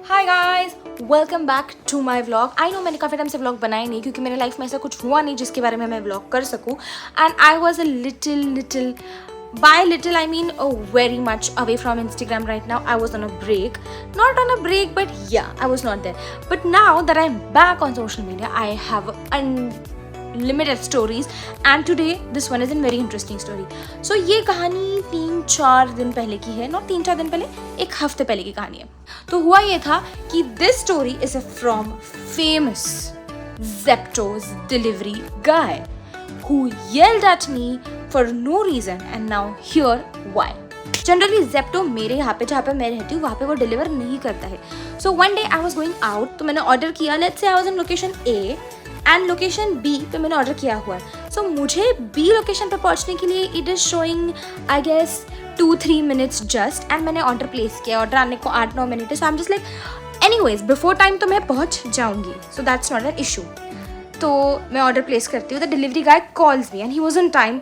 Hi guys, welcome back to my vlog. I know मैंने काफ़ी time से vlog बनाए नहीं क्योंकि मेरे लाइफ में ऐसा कुछ हुआ नहीं जिसके बारे में मैं व्लॉग कर सकूँ। And I was a little by little I mean very much away from Instagram right now. I was on a break, not on a break, but yeah, I was not there. But now that I'm back on social media, I have unlimited stories, and today this one is a very interesting story. So ये कहानी 3-4 दिन पहले की है, not 3-4 दिन पहले, एक हफ्ते पहले की कहानी है। तो हुआ ये था कि this story is from famous Zepto's delivery guy who yelled at me for no reason, and now here why. Generally Zepto मेरे यहाँ पे जहाँ पे मैं रहती हूँ वहाँ पे वो डिलीवर नहीं करता है। So one day I was going out, तो मैंने ऑर्डर किया। Let's say I was in location A and location B पे मैंने ऑर्डर किया हुआ है। सो मुझे B लोकेशन पे पहुँचने के लिए it is showing I guess 2-3 minutes just, and मैंने ऑर्डर प्लेस किया। ऑर्डर आने को 8-9 मिनट है। So I am just like anyways before time तो मैं पहुँच जाऊँगी, so that's not an issue. तो मैं ऑर्डर प्लेस करती हूँ। The delivery guy calls me and he was on time,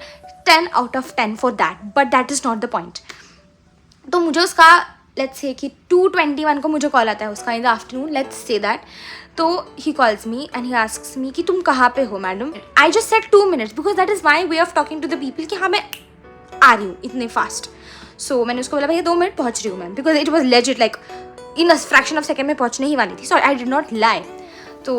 10 out of 10 for that, but that is not the point. तो मुझे उसका लेट्स से कि 2:21 को मुझे कॉल आता है उसका in the afternoon, let's say that. तो he calls me and he asks me कि तुम कहाँ पे हो madam. I just said 2 minutes because that is my way of talking to the people कि हाँ मैं आ रही हूँ इतने फास्ट। सो मैंने उसको बोला भैया 2 मिनट पहुँच रही हूँ ma'am, because it was legit like in a fraction of second में पहुँचने ही वाली थी। Sorry, I did not lie. तो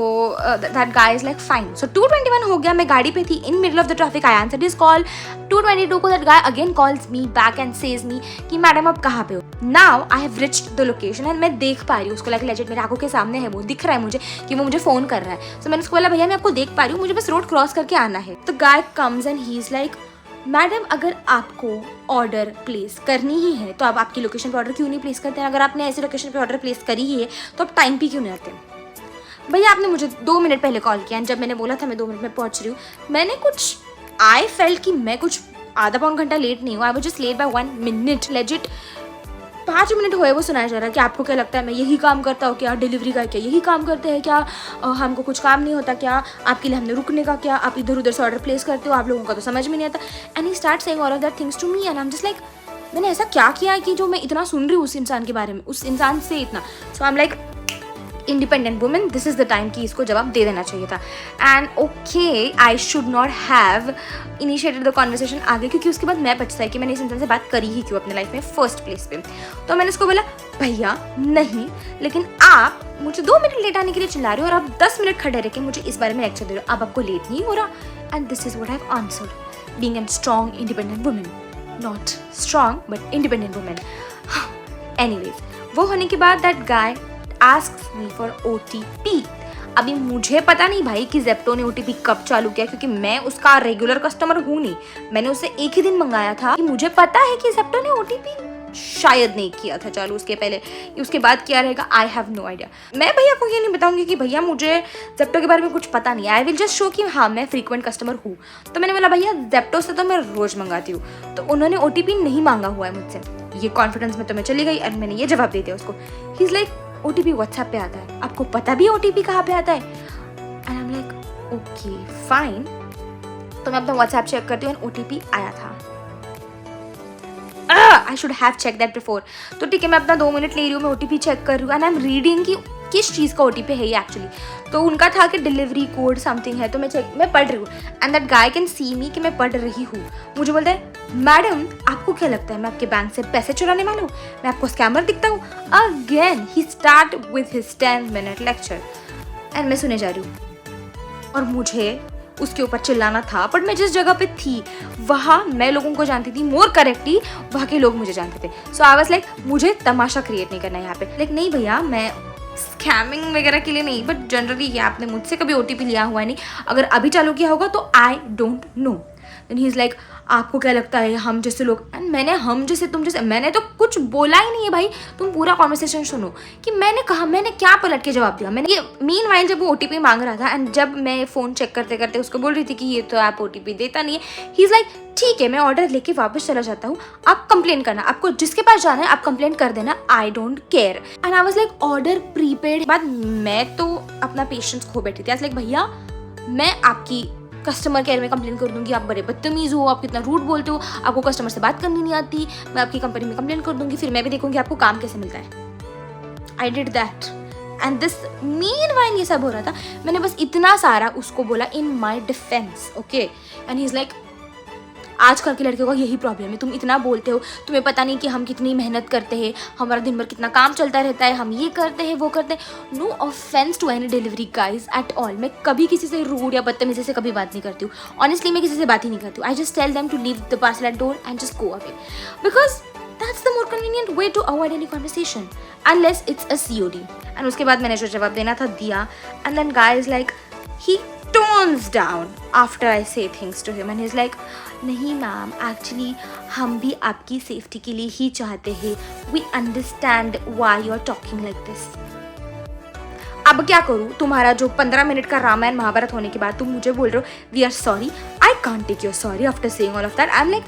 that guy is like fine. So 2:21 हो गया, मैं गाड़ी पे थी in middle of the traffic. I answered his call. 2:22 को that guy again calls me back and says me कि मैडम आप कहाँ पे हो। Now I have reached the location and मैं देख पा रही हूँ उसको, लाइक लेजिट मेरे आंखों के सामने है, वो दिख रहा है मुझे कि वो मुझे फ़ोन कर रहा है। सो मैंने उसको बोला भैया मैं आपको देख पा रही हूँ, मुझे बस रोड क्रॉस करके आना है। तो guy comes and he is like madam अगर आपको ऑर्डर प्लेस करनी ही है तो आप आपकी लोकेशन पे ऑर्डर क्यों नहीं प्लेस करते हैं? अगर आपने ऐसी लोकेशन पे ऑर्डर प्लेस करी ही है तो आप टाइम पे क्यों नहीं आते? भैया आपने मुझे 2 मिनट पहले कॉल किया, जब मैंने बोला था मैं 2 मिनट में पहुंच रही हूँ, मैंने कुछ आई फेल्ट कि मैं कुछ आधा पौन घंटा लेट नहीं हूँ। I was just late by 1 minute. Legit 5 minute हुए वो सुनाया जा रहा है कि आपको क्या लगता है मैं यही काम करता हूँ क्या? डिलीवरी का क्या यही काम करते हैं क्या? हमको कुछ काम नहीं होता क्या? आपके लिए हमने रुकने का क्या? आप इधर उधर से ऑर्डर प्लेस करते हो, आप लोगों का तो समझ में नहीं आता। And he start saying all of that things to me and I am just like मैंने ऐसा क्या किया है कि जो मैं इतना सुन रही हूँ उस इंसान के बारे में, उस इंसान से इतना। So I am like independent women, this is the time कि इसको जवाब दे देना चाहिए था। And okay, I should not have initiated the conversation आगे, क्योंकि उसके बाद मैं पछता है कि मैंने इस इंसान से बात करी ही क्यों अपने लाइफ में फर्स्ट प्लेस पे। तो मैंने उसको बोला भैया नहीं, लेकिन आप मुझे 2 मिनट लेट आने के लिए चिल्ला रहे हो और आप 10 मिनट खड़े रह के मुझे इस बारे में लेक्चर दे रहे हो, अब आपको लेट नहीं हो रहा। And this is what I have answered, being an strong independent women, not strong but independent women. Anyways, वो होने के बाद that guy asks me for OTP। अभी मुझे पता नहीं भाई कि Zepto ने OTP कब चालू किया, क्योंकि मैं उसका रेगुलर कस्टमर हूँ नहीं। मैंने उससे एक ही दिन मंगाया था कि मुझे पता है कि Zepto ने OTP शायद नहीं किया था चालू उसके पहले, उसके बाद क्या रहेगा आई हैव नो आइडिया। मैं भैया को ये नहीं बताऊंगी कि भैया मुझे Zepto के बारे में कुछ पता नहीं है। आई विल जस्ट शो कि हाँ मैं फ्रीक्वेंट कस्टमर हूँ। तो मैंने बोला भैया Zepto से तो मैं रोज़ मंगाती हूँ, तो उन्होंने OTP नहीं मांगा हुआ है मुझसे। ये कॉन्फिडेंस में तो मैं चली गई और मैंने ये जवाब दे दिया उसको। ही इज़ लाइक OTP व्हाट्सएप पे आता है, आपको पता भी OTP कहाँ पे आता है? And I am like okay fine. तो मैं अपना व्हाट्सएप चेक करती हूँ एंड OTP आया था। I should have check that before. तो ठीक है, मैं अपना 2 मिनट ले रही हूँ, मैं OTP चेक कर रही हूँ एंड आई एम रीडिंग कि किस चीज़ का OTP है ये एक्चुअली। तो उनका था कि डिलीवरी कोड समथिंग है, तो मैं पढ़ रही हूँ and that guy can see me कि मैं पढ़ रही हूँ। मुझे बोलता है मैडम आपको क्या लगता है मैं आपके बैंक से पैसे चुराने वाला हूँ? मैं आपको स्कैमर दिखता हूँ? Again he start with his 10 minute lecture and मैं सुने जा रही हूँ और मुझे उसके ऊपर चिल्लाना था। बट मैं जिस जगह पे थी वहाँ मैं लोगों को जानती थी, मोर करेक्टली वहाँ के लोग मुझे जानते थे। सो आई वाज लाइक मुझे तमाशा क्रिएट नहीं करना यहाँ पे। लाइक नहीं भैया मैं स्कैमिंग वगैरह के लिए नहीं, बट जनरली ये आपने मुझसे कभी OTP लिया हुआ नहीं, अगर अभी चालू किया होगा तो I don't know. Then he is like आपको क्या लगता है हम जैसे लोग, एंड मैंने हम जैसे तुम जैसे मैंने तो कुछ बोला ही नहीं है भाई। तुम पूरा कॉन्वर्सेशन सुनो कि मैंने कहा, मैंने क्या पलट के जवाब दिया। मैंने ये मीनवाइल जब वो OTP मांग रहा था एंड जब मैं फ़ोन चेक करते करते उसको बोल रही थी कि ये तो आप OTP देता नहीं है, ही इज़ लाइक ठीक है मैं ऑर्डर लेके वापस चला जाता हूँ, आप कंप्लेन करना, आपको जिसके पास जाना है आप कंप्लेन कर देना, I don't care. And I was like order prepaid. बाद मैं तो अपना पेशेंस खो बैठी थी। आई वाज लाइक भैया मैं आपकी कस्टमर केयर में कंप्लेन कर दूंगी, आप बड़े बदतमीज़ हो, आप कितना रूड बोलते हो, आपको कस्टमर से बात करनी नहीं आती, मैं आपकी कंपनी में कंप्लेन कर दूंगी, फिर मैं भी देखूंगी आपको काम कैसे मिलता है। I did that and this meanwhile ये सब हो रहा था. मैंने बस इतना सारा उसको बोला in my defence, okay. And he is like, आजकल के लड़कियों का यही प्रॉब्लम है, तुम इतना बोलते हो, तुम्हें पता नहीं कि हम कितनी मेहनत करते हैं, हमारा दिन भर कितना काम चलता रहता है, हम ये करते हैं वो करते हैं. No offence to any delivery guys at all. मैं कभी किसी से रूड या बदतमीजी से कभी बात नहीं करती हूँ. ऑनेस्टली मैं किसी से बात ही नहीं करती हूँ. I just tell them to leave the parcel at door and just go away, because that's the more convenient way to avoid any conversation unless it's a COD. And उसके बाद मैंने जो जवाब देना था दिया. And then guy is like, he tones down after I say things to him and he's like, नहीं ma'am, actually हम भी आपकी सेफ्टी के लिए ही चाहते हैं. We understand why you're talking like this. अब क्या करूँ, तुम्हारा जो 15 मिनट का रामायण महाभारत होने के बाद तुम मुझे बोल रहे हो we are sorry. I can't take your sorry after saying all of that. I am like,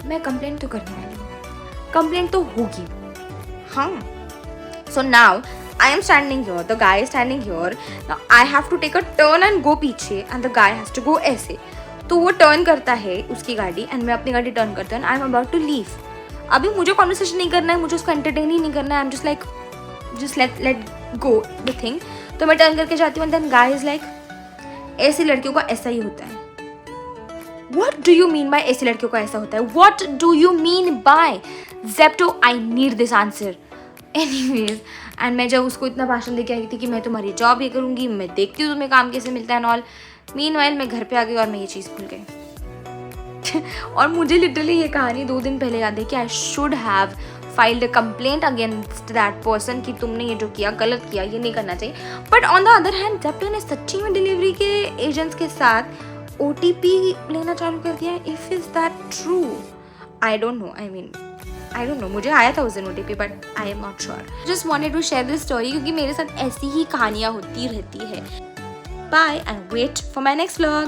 मैं कंप्लेंट तो करने वाली हूँ, कंप्लेंट तो होगी. हाँ. So now I am standing here, the guy is standing here. Now I have to take a turn and go पीछे and the guy has to go ऐसे. तो वो टर्न करता है उसकी गाड़ी एंड मैं अपनी गाड़ी टर्न करता हूँ. I am about to leave. अभी मुझे कॉन्वर्सेशन नहीं करना है, मुझे उसको एंटरटेन ही नहीं करना है. I am just like, just let go the thing. तो मैं टर्न करके जाती हूँ and then guy is like, ऐसी लड़कियों का ऐसा ही होता है. What do you mean by ऐसी लड़कियों का ऐसा होता है? What do you mean by Zepto? I need this answer. Anyways, and मैं जब उसको इतना भाषण देके आई थी कि मैं तुम्हारी जॉब ये करूँगी, मैं देखती हूँ तुम्हें काम कैसे मिलता है एंड ऑल. मीनवाइल मैं घर पे आ गई और मैं ये चीज़ भूल गई. और मुझे लिटरली ये कहानी 2 दिन पहले याद है कि आई should have filed a complaint against that person कि तुमने ये जो किया गलत किया, ये नहीं करना चाहिए. But on the other hand Zepto ने सच्ची में डिलीवरी के एजेंट्स के साथ OTP लेना चालू कर दिया है. If is that true, I don't know. I don't know, मुझे आया था उस दिन OTP but I am not sure. Just wanted to share this story क्योंकि मेरे साथ ऐसी ही कहानियाँ होती रहती है. Bye and wait for my next vlog.